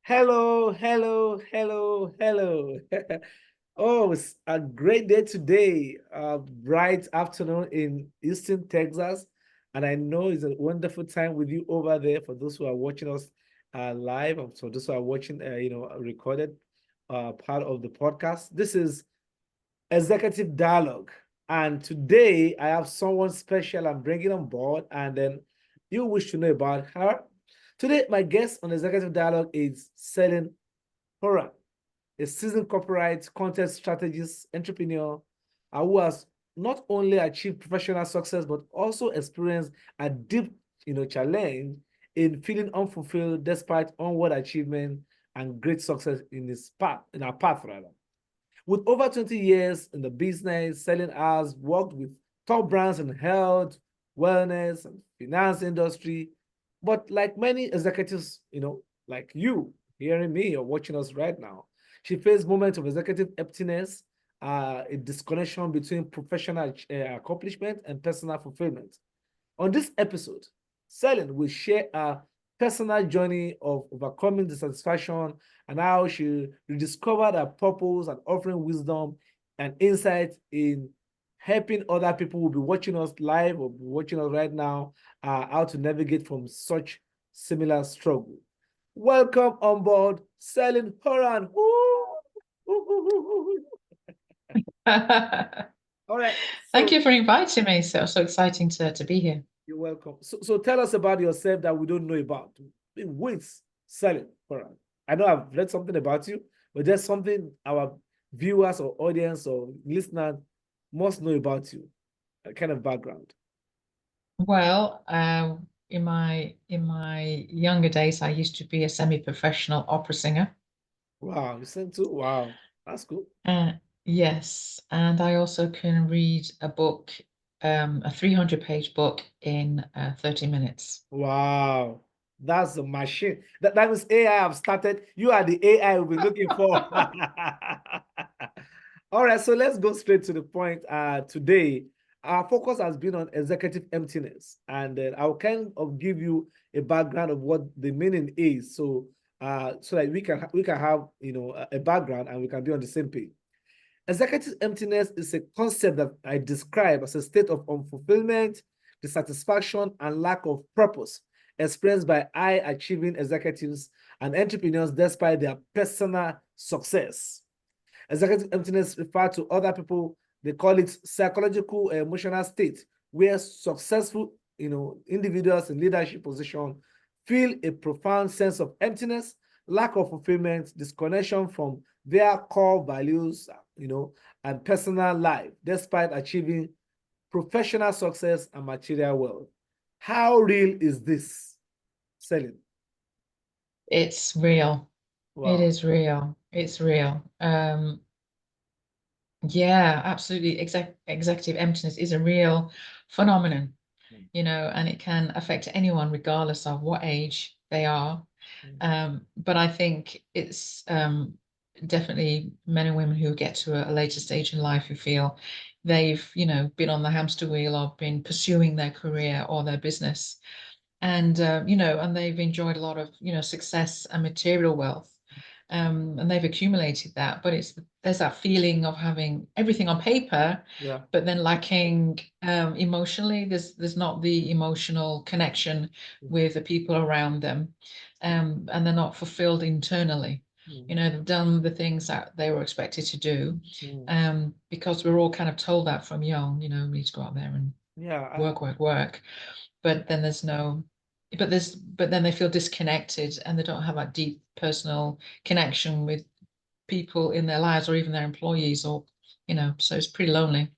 Hello, hello, hello, hello. Oh, it's a great day today. Bright afternoon in Houston, Texas. And I know it's a wonderful time with you over there for those who are watching us live, and for those who are watching, a recorded part of the podcast. This is Executive Dialogue. And today I have someone special I'm bringing on board, and then you wish to know about her. Today, my guest on Executive Dialogue is Celine Horan, a seasoned corporate content strategist, entrepreneur, who has not only achieved professional success, but also experienced a deep, challenge in feeling unfulfilled despite onward achievement and great success in our path rather. With over 20 years in the business, Celine has worked with top brands in health, wellness, and finance industry. But like many executives, like you hearing me or watching us right now, she faced moments of executive emptiness, a disconnection between professional accomplishment and personal fulfillment. On this episode, Celine will share a personal journey of overcoming dissatisfaction and how she rediscovered her purpose and offering wisdom and insight in helping other people who will be watching us live or be watching us right now how to navigate from such similar struggle. Welcome on board, Celine Horan. All right. Thank you for inviting me. So exciting to be here. You're welcome. So tell us about yourself that we don't know about. Who is Celine Horan? I know I've read something about you, but there's something our viewers or audience or listeners must know about you, a kind of background. Well, in my younger days, I used to be a semi-professional opera singer. Wow, you sent to wow, that's cool. Uh, yes, and I also can read a book, a 300-page book in 30 minutes. Wow, that's a machine. That means AI have started. You are the AI we'll be looking for. All right, so let's go straight to the point. Today, our focus has been on executive emptiness, and then I'll kind of give you a background of what the meaning is, so that we can have a background and we can be on the same page. Executive emptiness is a concept that I describe as a state of unfulfillment, dissatisfaction, and lack of purpose experienced by high achieving executives and entrepreneurs despite their personal success. Executive emptiness refers to other people, they call it psychological emotional state, where successful individuals in leadership position feel a profound sense of emptiness, lack of fulfillment, disconnection from their core values, and personal life, despite achieving professional success and material wealth. How real is this, Celine? It's real. It Wow. is real. It's real. Yeah, absolutely. Executive emptiness is a real phenomenon, and it can affect anyone regardless of what age they are. But I think it's definitely men and women who get to a later stage in life who feel they've, been on the hamster wheel or been pursuing their career or their business. And they've enjoyed a lot of, success and material wealth. And they've accumulated that, but there's that feeling of having everything on paper, Yeah. but then lacking emotionally. There's not the emotional connection with the people around them, and they're not fulfilled internally. They've done the things that they were expected to do, because we're all kind of told that from young. We need to go out there and Yeah. work. But then but then they feel disconnected and they don't have that deep personal connection with people in their lives or even their employees so it's pretty lonely.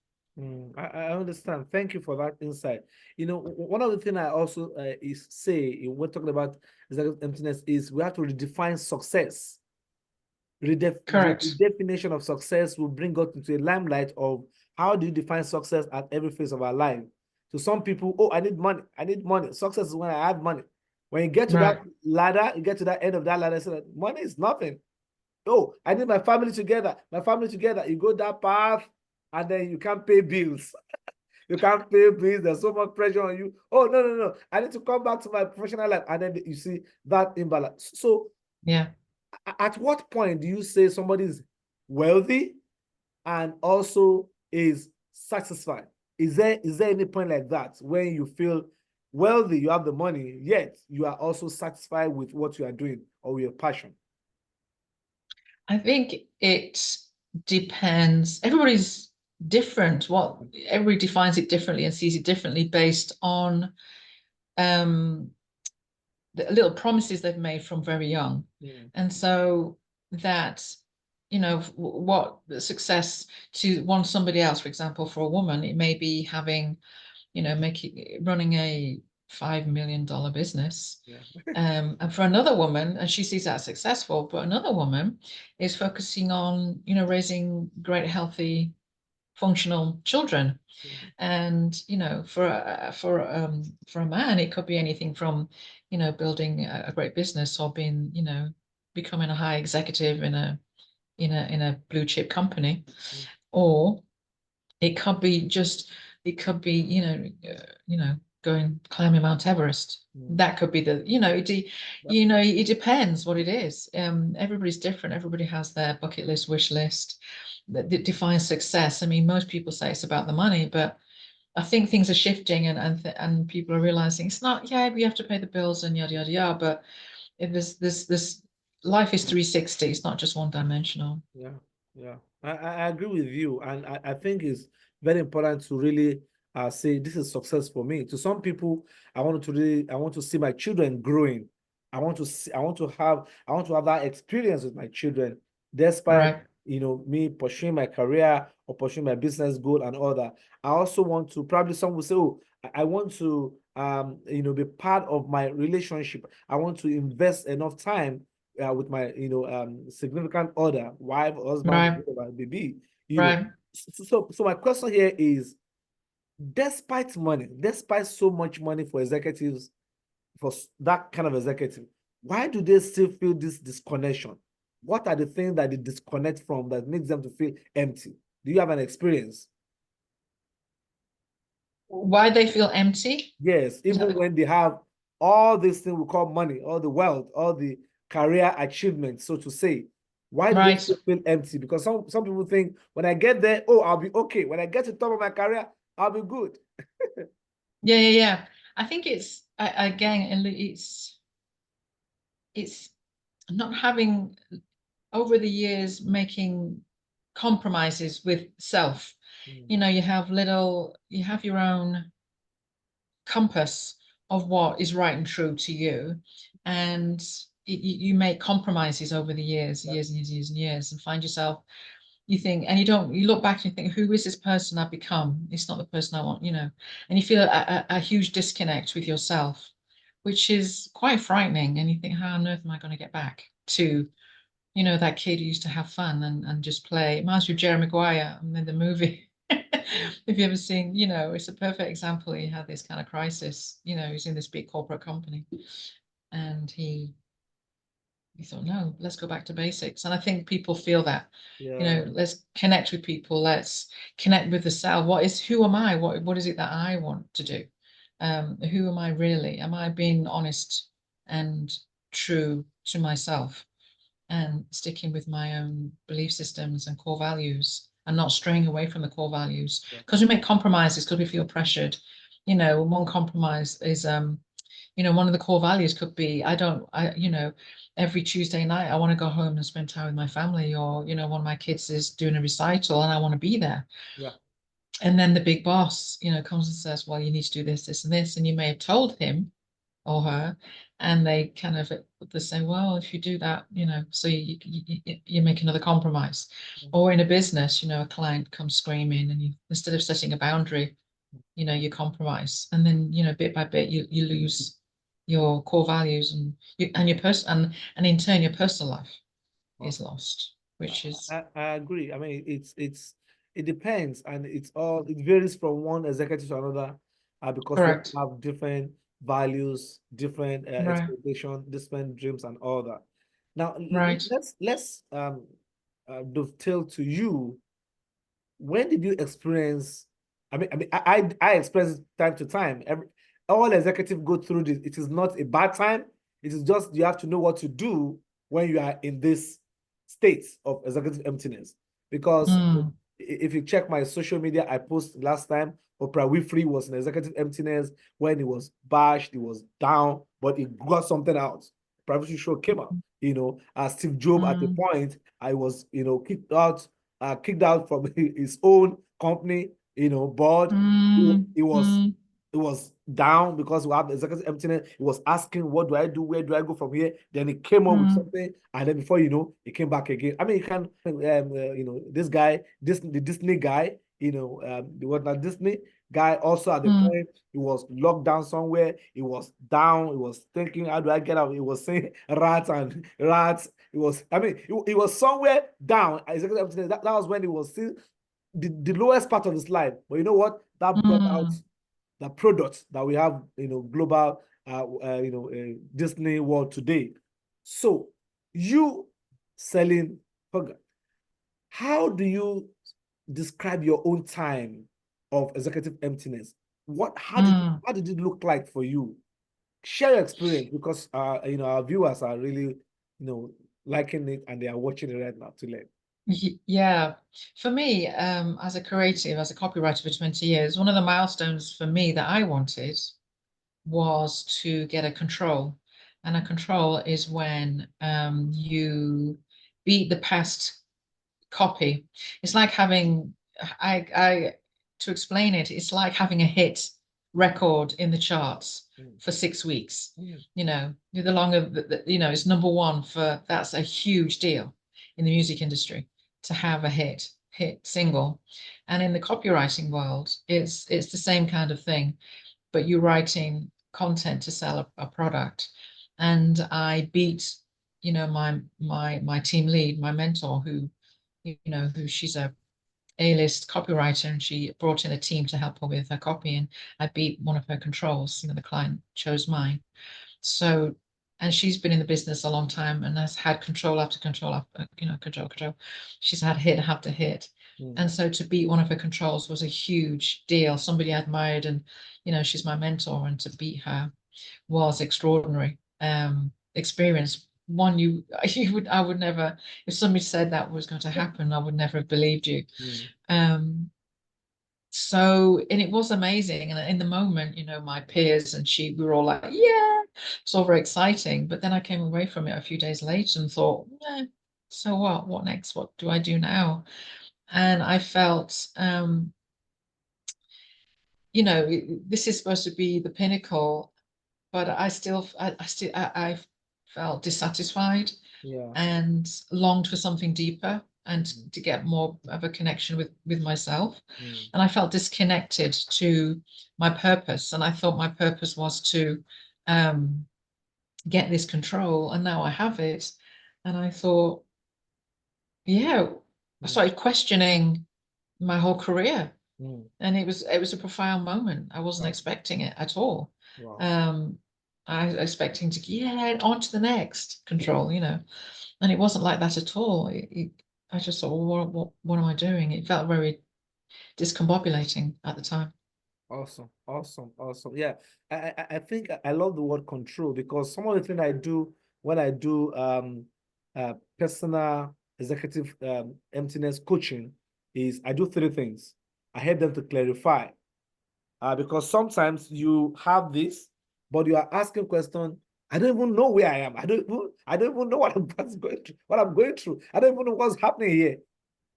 I understand. Thank you for that insight. One of the things I also is say when talking about executive emptiness is we have to redefine success. The Correct. definition of success will bring us into a limelight of how do you define success at every phase of our life. To some people, oh, I need money. I need money. Success is when I have money. When you get to that Right. ladder, you get to that end of that ladder, so that money is nothing. Oh, I need my family together. My family together. You go that path, and then you can't pay bills. You can't pay bills. There's so much pressure on you. Oh, no, no, no. I need to come back to my professional life. And then you see that imbalance. So Yeah. at what point do you say somebody is wealthy and also is satisfied? Is there any point like that when you feel wealthy, you have the money, yet you are also satisfied with what you are doing or your passion? I think it depends. Everybody's different. Everybody defines it differently and sees it differently based on um, the little promises they've made from very young. And so that, what success to somebody else, for example, for a woman, it may be having, running a $5 million business. Yeah. And for another woman, and she sees that as successful, but another woman is focusing on, raising great, healthy, functional children. And for a man, it could be anything from building a great business, or being becoming a high executive in a blue chip company, or it could be going climbing Mount Everest. That could be it depends what it is. Everybody's different. Everybody has their bucket list, wish list that defines success. I mean, most people say it's about the money, but I think things are shifting, and people are realizing it's not. Yeah, we have to pay the bills and yada yada yada. But if this life is 360. It's not just one dimensional. Yeah, yeah. I agree with you. And I think it's very important to really say this is success for me. To some people, I want to see my children growing. I want to have that experience with my children, despite Right, me pursuing my career or pursuing my business goal and all that. I also want to, probably some will say, oh, I want to be part of my relationship. I want to invest enough time with my significant other, wife, husband, right, whatever it may be. you know right. so my question here is, despite so much money for executives, for that kind of executive, why do they still feel this disconnection? What are the things that they disconnect from that makes them to feel empty? Do you have an experience? Why they feel empty? Yes, Is that even when they have all these things we call money, all the wealth, all the career achievements, so to say, why do they right? still feel empty? Because some people think when I get there, oh, I'll be okay. When I get to the top of my career, I'll be good. Yeah, yeah, yeah. I think again, it's not having, over the years, making compromises with self. You have your own compass of what is right and true to you, and you make compromises over the years, Yeah, years and years and years and years, and find yourself, you look back and you think, who is this person I've become? It's not the person I want, and you feel a huge disconnect with yourself, which is quite frightening. And you think, how on earth am I going to get back to, that kid who used to have fun and just play? It reminds me of Jerry Maguire in the movie. If you ever seen, it's a perfect example. He had this kind of crisis. He's in this big corporate company, and he thought, no, let's go back to basics. And I think people feel that, yeah, let's connect with people, let's connect with the self. Who am I? What is it that I want to do? Who am I really? Am I being honest and true to myself, and sticking with my own belief systems and core values, and not straying away from the core values? yeah, Because we make compromises because we feel pressured. One compromise is, one of the core values could be, every Tuesday night I want to go home and spend time with my family, or, one of my kids is doing a recital and I want to be there. yeah, And then the big boss, comes and says, well, you need to do this, this, and this. And you may have told him or her, and they kind of, they say, well, if you do that, so you make another compromise. Or in a business, a client comes screaming, and instead of setting a boundary, you compromise, and then bit by bit you lose your core values, and your person, and in turn your personal life yeah. is lost, which is I agree. I mean, it depends, and it varies from one executive to another, because we correct. have different values, different Right, expectations, different dreams, and all that. Now, right. let's dovetail to you. When did you experience? I experience it time to time. All executives go through this. It is not a bad time. It is just you have to know what to do when you are in this state of executive emptiness. Because if you check my social media, I posted last time, Oprah Winfrey was in executive emptiness when he was bashed, he was down, but he got something out. Privacy show came out. Steve Jobs at the point, I was, kicked out from his own company, board. He was down because we have executive emptiness. He was asking, what do I do? Where do I go from here? Then he came up with something, and then before you know, he came back again. I mean, you can, this guy, the Disney guy, the what not Disney guy, also at the point he was locked down somewhere. He was down. He was thinking, how do I get out? He was saying rats and rats. It was, I mean, he was somewhere down. Executive emptiness. That was when he was still the lowest part of his life. But you know what? That brought out the products that we have, global, Disney world today. So you, Celine Hogan, how do you describe your own time of executive emptiness? How did it look like for you? Share your experience, because our viewers are really, liking it, and they are watching it right now to learn. Yeah, for me, as a creative, as a copywriter for 20 years, one of the milestones for me that I wanted was to get a control. And a control is when you beat the past copy. It's like having, to explain it, it's like having a hit record in the charts for 6 weeks. The longer, it's number one that's a huge deal in the music industry to have a hit single. And in the copywriting world, it's the same kind of thing, but you're writing content to sell a product. And I beat, my team lead, my mentor, who she's A-list copywriter, and she brought in a team to help her with her copy, and I beat one of her controls. The client chose mine. So, and she's been in the business a long time and has had control after control after, control. She's had hit after hit. And so to beat one of her controls was a huge deal. Somebody I admired, and, she's my mentor, and to beat her was extraordinary experience. One I would never, if somebody said that was going to happen, I would never have believed you. So, and it was amazing. And in the moment, my peers and we were all like, yeah, it's all very exciting. But then I came away from it a few days later and thought, so what? What next? What do I do now? And I felt, this is supposed to be the pinnacle, but I felt dissatisfied and longed for something deeper, and to get more of a connection with myself. And I felt disconnected to my purpose. And I thought my purpose was to get this control, and now I have it. And I thought, I started questioning my whole career. And it was a profound moment. I wasn't expecting it at all. I was expecting to on to the next control, and it wasn't like that at all. I just thought, well, what am I doing? It felt very discombobulating at the time. Awesome. Yeah, I think I love the word control, because some of the things I do when I do personal executive emptiness coaching is I do 3 things. I help them to clarify, because sometimes you have this, but you are asking questions. I don't even know where I am. I don't even know what I'm going through. I don't even know what's happening here.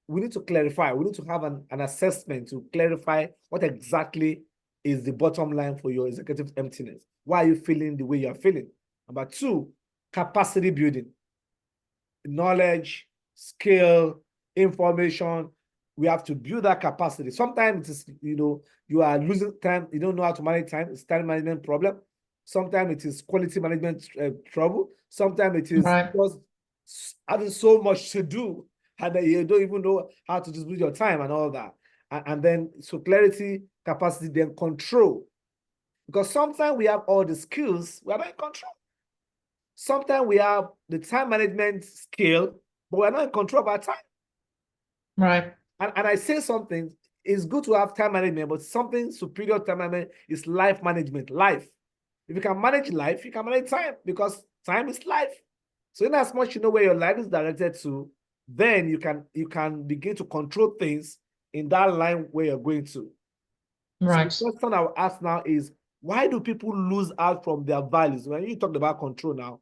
We need to clarify. We need to have an assessment to clarify what exactly is the bottom line for your executive emptiness. Why are you feeling the way you're feeling? Number 2, capacity building. Knowledge, skill, information. We have to build that capacity. Sometimes it is, you are losing time. You don't know how to manage time. It's time management problem. Sometimes it is quality management trouble. Sometimes it is just having so much to do, and that you don't even know how to distribute your time and all that. And then, so clarity, capacity, then control. Because sometimes we have all the skills, we are not in control. Sometimes we have the time management skill, but we're not in control of our time. Right. And I say something, it's good to have time management, but something superior to time management is life management. Life. If you can manage life, you can manage time, because time is life. So in as much you know where your life is directed to, then you can begin to control things in that line where you're going to. So the Right. question I will ask now is, why do people lose out from their values? When you talked about control now,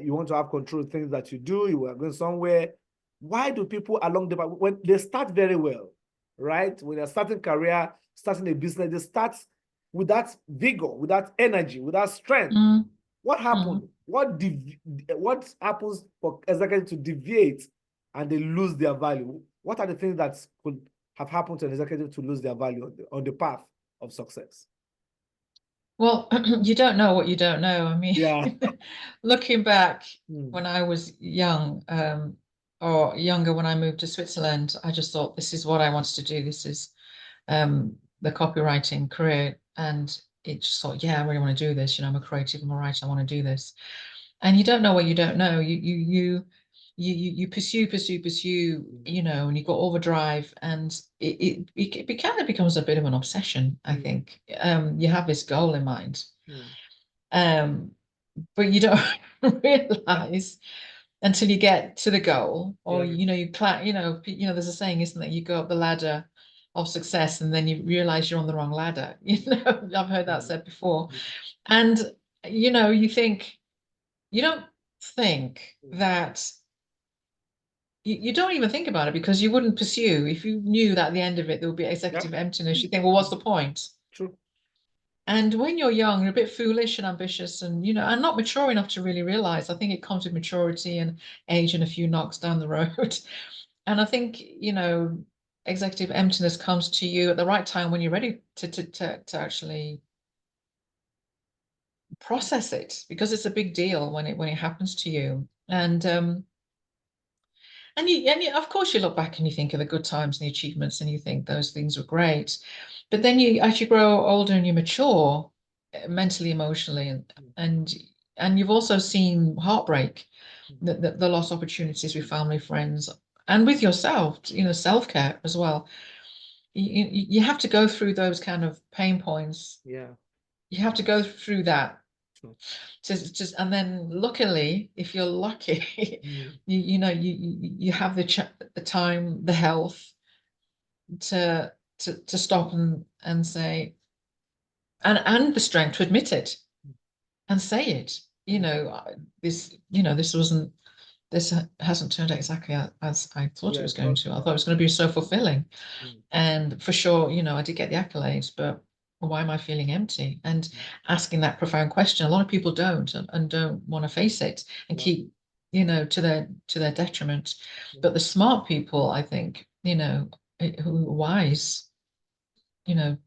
you want to have control of things that you do, you are going somewhere. Why do people along the when they start very well, right? When they're starting career, starting a business, they start with that vigor, with that energy, with that strength. Mm. What happened? Mm. What happens for executives to deviate and they lose their value? What are the things that could have happened to an executive to lose their value on the path of success? Well, you don't know what you don't know. I mean, Yeah. looking back Mm, when I was young, or younger when I moved to Switzerland, I just thought this is what I wanted to do. This is the copywriting career. And it just thought, yeah, I really want to do this. You know, I'm a creative, I'm a writer, I want to do this. And you don't know what you don't know. You pursue, mm, you know, and you got overdrive, and it kind of becomes a bit of an obsession, I mm, think. You have this goal in mind, mm. um, but you don't realize until you get to the goal, or Yeah. you know, there's a saying, isn't there? You go up the ladder of success, and then you realize you're on the wrong ladder. You know, I've heard that Mm, said before, mm, and you don't think that you don't even think about it, because you wouldn't pursue if you knew that at the end of it there would be yeah. executive emptiness. You think, well, what's the point? True. And when you're young, you're a bit foolish and ambitious, and and not mature enough to really realize. I think it comes with maturity and age and a few knocks down the road. And I think, executive emptiness comes to you at the right time when you're ready to actually process it, because it's a big deal when it happens to you. And of course, you look back and you think of the good times and the achievements, and you think those things were great. But then as you grow older and you mature, mentally, emotionally, Mm, and and you've also seen heartbreak, mm. the lost opportunities with family, friends, and with yourself, self-care as well. You have to go through those kind of pain points. Yeah. You have to go through that True. to just, and then luckily, if you're lucky, Mm, you have the time, the health to to stop and say, and the strength to admit it and say it. mm, This hasn't turned out exactly as I thought it yeah. was going Thought, to. I yeah. thought it was going to be so fulfilling. Mm, And for sure, I did get the accolades, but why am I feeling empty? And mm, asking that profound question, a lot of people don't, and don't want to face it, and yeah. keep, to their detriment. Mm, But the smart people, I think, who are wise, you know,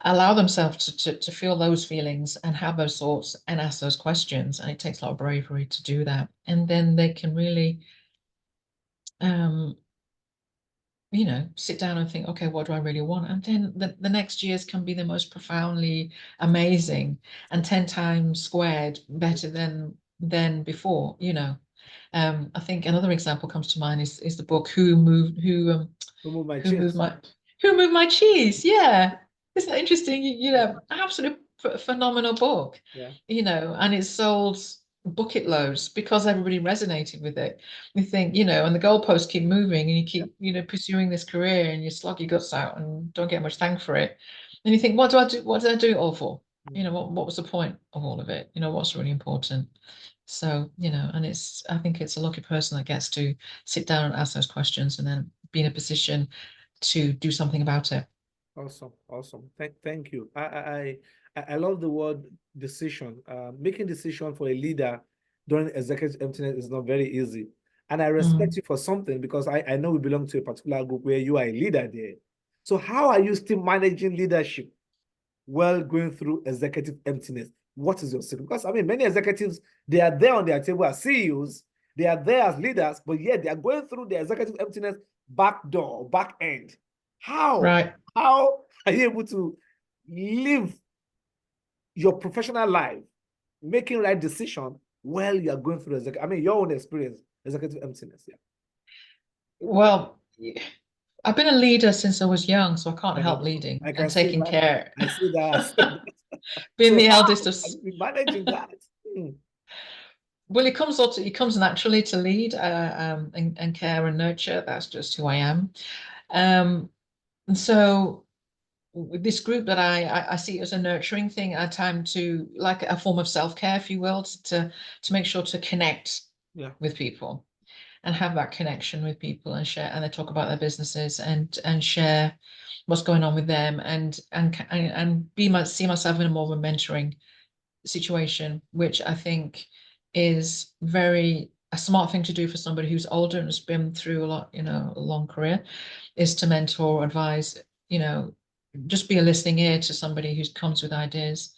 allow themselves to feel those feelings and have those thoughts and ask those questions. And it takes a lot of bravery to do that. And then they can really, um, sit down and think, okay, what do I really want? And then the next years can be the most profoundly amazing, and true. 10 times squared better than before. I think another example comes to mind is the book Remove my who moved cheese. my Who Moved My Cheese? Yeah. Isn't that interesting? Absolute phenomenal book, Yeah. and it sold bucket loads because everybody resonated with it. You think, and the goalposts keep moving, and you Yeah. keep, pursuing this career, and you slog your guts out and don't get much thank for it. And you think, what do I do? What did I do it all for? Mm. What was the point of all of it? What's really important? So, and I think it's a lucky person that gets to sit down and ask those questions, and then be in a position to do something about it. Awesome. Awesome. Thank you. I love the word decision. Making decision for a leader during executive emptiness is not very easy. And I respect Mm. you for something, because I know we belong to a particular group where you are a leader there. So how are you still managing leadership while going through executive emptiness? What is your secret? Because I mean, many executives, they are there on their table as CEOs, they are there as leaders, but yet they are going through the executive emptiness back door, back end. How? Right. How are you able to live your professional life, making right decision while you are going through executive? I mean, your own experience, executive emptiness. Yeah. Well, I've been a leader since I was young, so I can't I help know. leading I can and see taking that. care. I see that. I see that. Being So the eldest how of are you managing that? Hmm. Well, it comes naturally to lead and care and nurture. That's just who I am. Um, and so with this group that I see it as a nurturing thing, a time to like a form of self-care, if you will, to make sure to connect Yeah. with people and have that connection with people and share, and they talk about their businesses and share what's going on with them and see myself in a more of a mentoring situation, which I think is very a smart thing to do for somebody who's older and has been through a lot, a long career, is to mentor or advise, just be a listening ear to somebody who comes with ideas,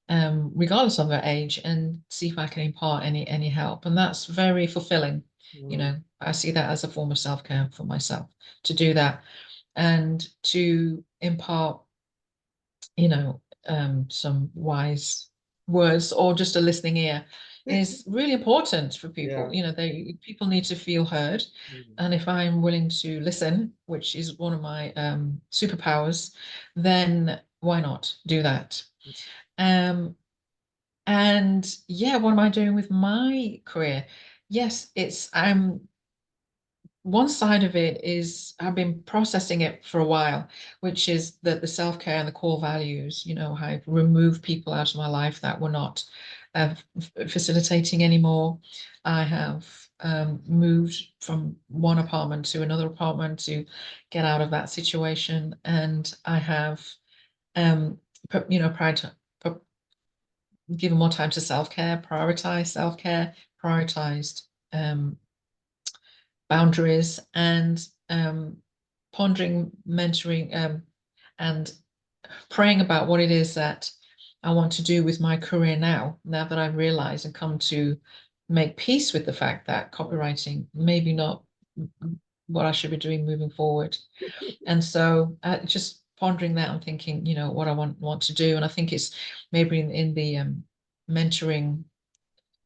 regardless of their age, and see if I can impart any help. And that's very fulfilling. Mm. I see that as a form of self-care for myself to do that and to impart some wise words or just a listening ear is really important for people. Yeah. People need to feel heard. Mm. And if I'm willing to listen, which is one of my superpowers, then why not do that? Um, and yeah, what am I doing with my career? Yes, I'm one side of it is I've been processing it for a while, which is the self-care and the core values. I've removed people out of my life that were not facilitating anymore. I have moved from one apartment to another apartment to get out of that situation, and I have um, prior to given more time to self-care, prioritize self-care, prioritized boundaries and pondering, mentoring, and praying about what it is that I want to do with my career now that I've realized and come to make peace with the fact that copywriting maybe not what I should be doing moving forward. And so just pondering that and thinking, what I want to do. And I think it's maybe in the mentoring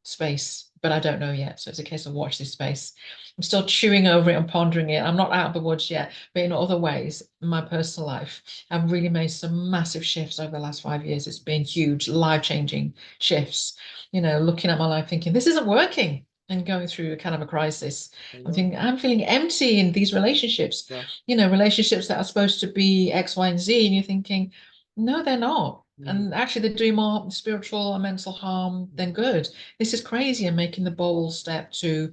space, but I don't know yet. So it's a case of watch this space. I'm still chewing over it and pondering it. I'm not out of the woods yet, but in other ways, in my personal life, I've really made some massive shifts over the last 5 years. It's been huge, life-changing shifts. Looking at my life thinking, this isn't working. And going through a kind of a crisis. I I'm know. thinking, I'm feeling empty in these relationships, Yeah. relationships that are supposed to be X, Y, and Z. And you're thinking, no, they're not. Mm. And actually, they're doing more spiritual and mental harm than Mm. good. This is crazy. I'm making the bold step to,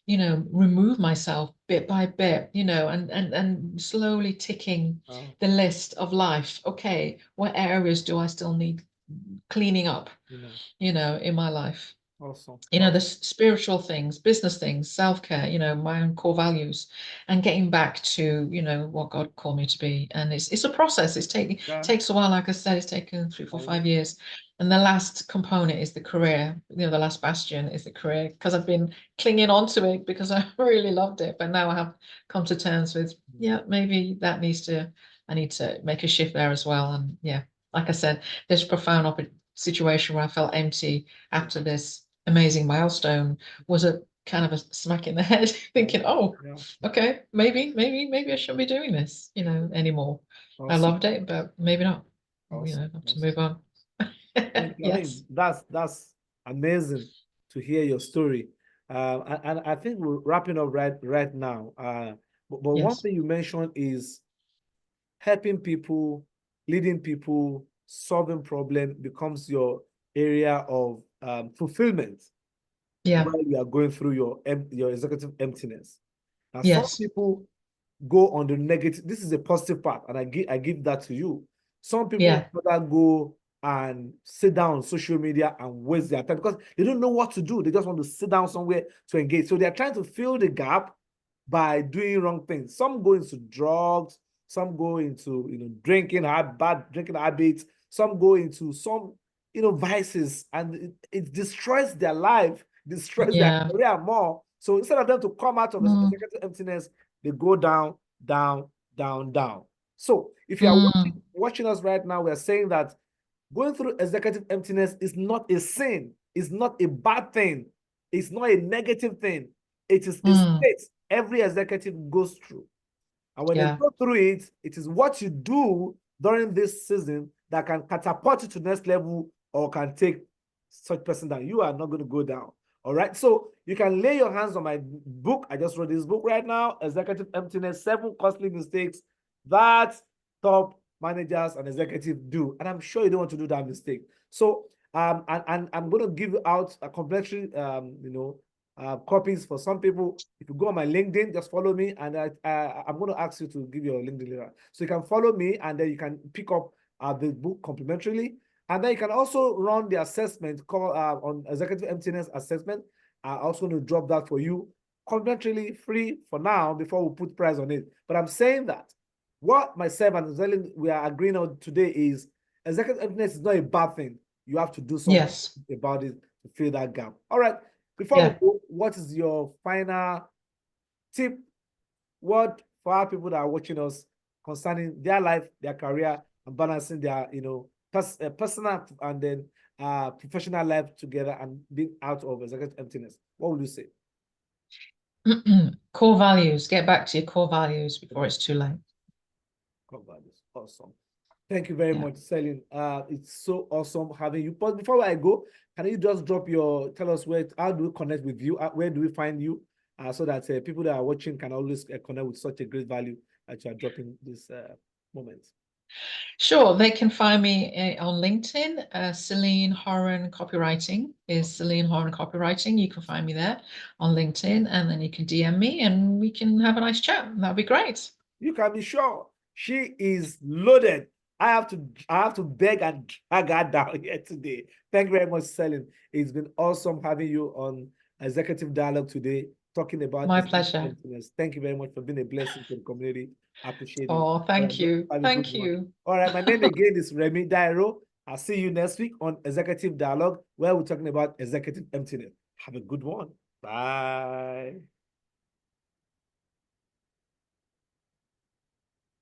remove myself bit by bit, and slowly ticking Wow. the list of life. Okay, what areas do I still need cleaning up, You know. in my life? Awesome. The Awesome. spiritual things, business things, self-care, my own core values, and getting back to, what God called me to be. And it's a process. Yeah. Takes a while, like I said, it's taken three, four, I five know. years. And the last component is the career, the last bastion is the career, because I've been clinging on to it because I really loved it. But now I have come to terms with, Mm. yeah, maybe I need to make a shift there as well. And yeah, like I said, this profound situation where I felt empty after this amazing milestone was a kind of a smack in the head, Yeah. thinking, oh, Yeah. okay, maybe I shouldn't be doing this, anymore. I Awesome. loved it, but maybe not. Awesome. Have to Awesome. move on. I mean, Yes. that's amazing to hear your story. And I think we're wrapping up right now. But one Yes. thing you mentioned is helping people, leading people, solving problem becomes your area of fulfillment Yeah. while you are going through your executive emptiness. Now, some Yes. people go on the negative. This is a positive part, and I give that to you. Some people Yeah. rather go and sit down on social media and waste their time because they don't know what to do. They just want to sit down somewhere to engage. So they are trying to fill the gap by doing wrong things. Some go into drugs, some go into drinking, bad drinking habits, some go into some vices, and it destroys their life, destroys their Yeah. career more. So instead of them to come out of Mm, executive emptiness, they go down, down, down, down. So if you are mm, watching us right now, we are saying that going through executive emptiness is not a sin, it's not a bad thing, it's not a negative thing. It is a mm. state every executive goes through. And when they Yeah. go through it, it is what you do during this season that can catapult you to the next level or can take such person down. You are not going to go down All right. So you can lay your hands on my book. I just wrote this book right now, Executive Emptiness, 7 Costly Mistakes That Top Managers and Executives Do. And I'm sure you don't want to do that mistake. So and I'm going to give out a complimentary copies for some people. If you go on my LinkedIn, just follow me, and I'm going to ask you to give your LinkedIn later. So you can follow me, and then you can pick up the book complimentarily. And then you can also run the assessment called on Executive Emptiness Assessment. I'm also going to drop that for you complimentarily, free for now, before we put price on it. But I'm saying that what myself and Celine we are agreeing on today is executive emptiness is not a bad thing. You have to do something Yes. about it to fill that gap. All right. Before we Yeah. go, what is your final tip? What for our people that are watching us concerning their life, their career, and balancing their personal and then professional life together and being out of executive emptiness? What would you say? Core values. Get back to your core values before it's too late. Core values. Awesome. Thank you very Yeah. much, Celine. It's so awesome having you. But before I go, can you just tell us how do we connect with you? Where do we find you? So that people that are watching can always connect with such a great value that you are dropping this moment. Sure, they can find me on LinkedIn. Celine Horan Copywriting is Celine Horan Copywriting. You can find me there on LinkedIn, and then you can DM me and we can have a nice chat. That'd be great. You can be sure she is loaded. I have to beg and drag her down here today. Thank you very much, Celine. It's been awesome having you on Executive Dialogue today, talking about My executive pleasure. influence. Thank you very much for being a blessing to the community. I appreciate it. Oh, All right, thank you. have a good Thank one. you. All right, my name again is Remy Dairo. I'll see you next week on Executive Dialogue, where we're talking about executive emptiness. Have a good one. Bye.